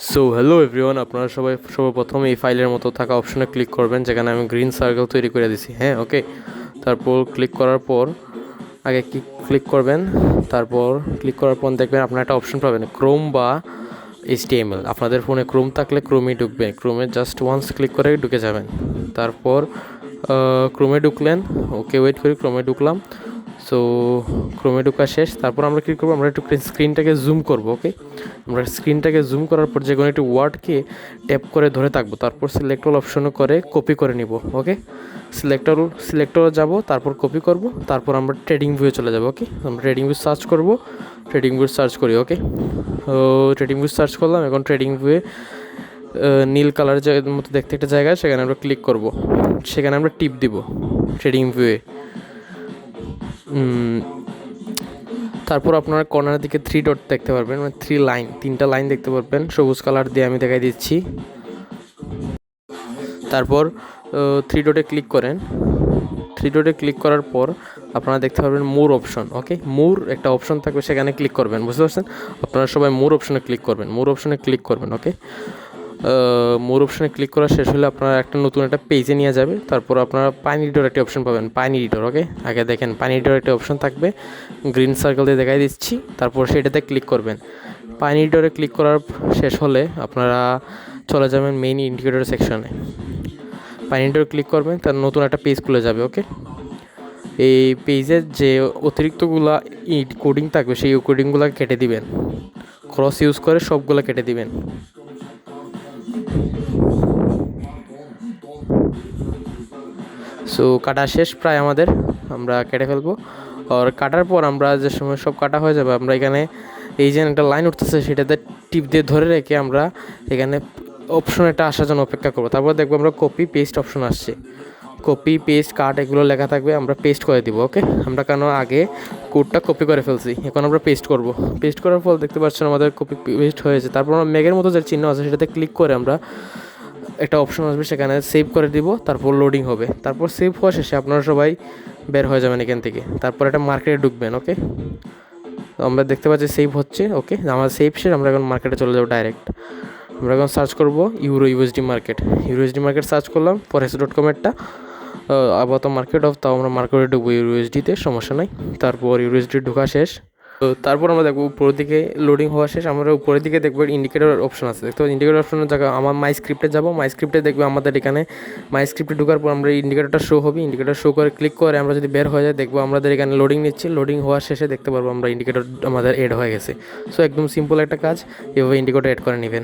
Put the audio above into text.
So hello everyone, আপনারা সবাই সর্বপ্রথম এই ফাইলের মতো থাকা অপশনে ক্লিক করবেন, যেখানে আমি গ্রিন সার্কেল তৈরি করে দিছি। হ্যাঁ, ওকে। তারপর ক্লিক করার পর আগে ক্লিক করবেন। তারপর ক্লিক করার পর দেখবেন আপনার একটা অপশন পাবেন, ক্রোম বা HTML। আপনাদের ফোনে ক্রোম থাকলে ক্রোমে ঢুকবে, ক্রোমে জাস্ট ওয়ান্স ক্লিক করে ঢুকে যাবেন। তারপর ক্রোমে ঢুকলেন, ওকে ওয়েট করি, ক্রোমে ঢুকলাম। সো ক্রোমে ঢোকা শেষ। তারপর আমরা কী করবো, আমরা একটু স্ক্রিনটাকে জুম করবো। ওকে, আমরা স্ক্রিনটাকে জুম করার পর যে কোনো একটি ওয়ার্ডকে ট্যাপ করে ধরে থাকবো, তারপর সিলেক্ট অল অপশনে করে কপি করে নিব। ওকে, সিলেক্টর যাব, তারপর কপি করব, তারপর আমরা ট্রেডিং ভিউয়ে চলে যাব। ওকে, আমরা ট্রেডিং ভিউ সার্চ করব, ট্রেডিং ভিউ সার্চ করি। ওকে, ট্রেডিং ভিউ সার্চ করলাম। এখন ট্রেডিং ভিউয়ে নীল কালার মতো দেখতে একটা জায়গা, সেখানে আমরা ক্লিক করব, সেখানে আমরা টিপ দিব ট্রেডিং ভিউয়ে। তারপর আপনারা কর্নারের দিকে 3 ডট দেখতে পারবেন, মানে 3 লাইন দেখতে পারবেন, সবুজ কালার দিয়ে আমি দেখাই দিচ্ছি। তারপর 3 ডটে ক্লিক করেন। 3 ডটে ক্লিক করার পর আপনারা দেখতে পারবেন মোর অপশন। ওকে, মোর একটা অপশন থাকবে, সেখানে ক্লিক করবেন। বুঝতে পারছেন? আপনারা সবাই মোর অপশনে ক্লিক করবেন, মোর অপশনে ক্লিক করবেন। ওকে, মোর অপশনে ক্লিক করা শেষ হলে আপনারা নতুন একটা পেজে নিয়ে যাবে। তারপর আপনারা পানি এডিটর একটি অপশন পাবেন, পানি এডিটর। ওকে, আগে দেখেন পানি এডিটর একটা অপশন থাকবে, গ্রিন সার্কেল দিয়ে দেখাই দিচ্ছি। তারপর সেটাতে ক্লিক করবেন। পানি এডিটরে ক্লিক করার শেষ হলে আপনারা চলে যাবেন মেইন ইন্ডিকেটর সেকশনে। পানি এডিটর ক্লিক করবেন, তার নতুন একটা পেজ খুলে যাবে। ওকে, এই পেজের যে অতিরিক্তগুলা কোডিং থাকবে, সেই কোডিংগুলো কেটে দিবেন, ক্রস ইউজ করে সবগুলো কেটে দিবেন। সো কাটা শেষ প্রায় আমাদের, আমরা কেটে ফেলবো। আর কাটার পর আমরা যে সময় সব কাটা হয়ে যাবে, আমরা এখানে এই যে একটা লাইন উঠতেছে, সেটাতে টিপ দিয়ে ধরে রেখে আমরা এখানে অপশন একটা আসার জন্য অপেক্ষা করবো। তারপর দেখবো আমরা কপি পেস্ট অপশন আসছে, কপি পেস্ট কাট এগুলো লেখা থাকবে, আমরা পেস্ট করে দিব। ওকে, আমরা কেন আগে কোডটা কপি করে ফেলছি, এখন আমরা পেস্ট করব। পেস্ট করার ফল দেখতে পাচ্ছেন আমাদের কপি পেস্ট হয়েছে। তারপর আমরা মেঘের মতো যে চিহ্ন আছে, সেটাতে ক্লিক করে আমরা একটা অপশন আসবে, সেখানে সেভ করে দিব। তারপর লোডিং হবে, তারপর সেভ হওয়া শেষে আপনারা সবাই বের হয়ে যাবেন এখান থেকে। তারপর একটা মার্কেটে ঢুকবেন। ওকে, আমরা দেখতে পাচ্ছি সেভ হচ্ছে। ওকে, আমার সেভ শেষ, আমরা এখন মার্কেটে চলে যাবো ডাইরেক্ট। আমরা এখন সার্চ করবো USD market. USD market search করলাম, forex.com আবার তো মার্কেট অফ, তাও আমরা মার্কেটে ঢুকবো ইউএসডিতে, সমস্যা নাই। তারপর ইউএসডি ঢোকা শেষ। তো তারপর আমরা দেখবো উপরের দিকে লোডিং হওয়া শেষ, আমরা উপরের দিকে দেখবো ইন্ডিকেটর অপশন আছে। দেখতে পাচ্ছি ইন্ডিকেটর অপশনের জায়গায় আমার মাই স্ক্রিপ্টে যাবো। মাই স্ক্রিপ্টে দেখবে আমাদের এখানে মাই স্ক্রিপ্টে ঢোকার পর আমরা ইন্ডিকেটরটা শো হবে। ইন্ডিকেটর শো করে ক্লিক করে আমরা যদি বের হয়ে যায়, দেখবো আমাদের এখানে লোডিং নিচ্ছে। লোডিং হওয়ার শেষে দেখতে পারবো আমরা ইন্ডিকেটর আমাদের এড হয়ে গেছে। সো একদম সিম্পল একটা কাজ, এভাবে ইন্ডিকেটর এড করে নেবেন।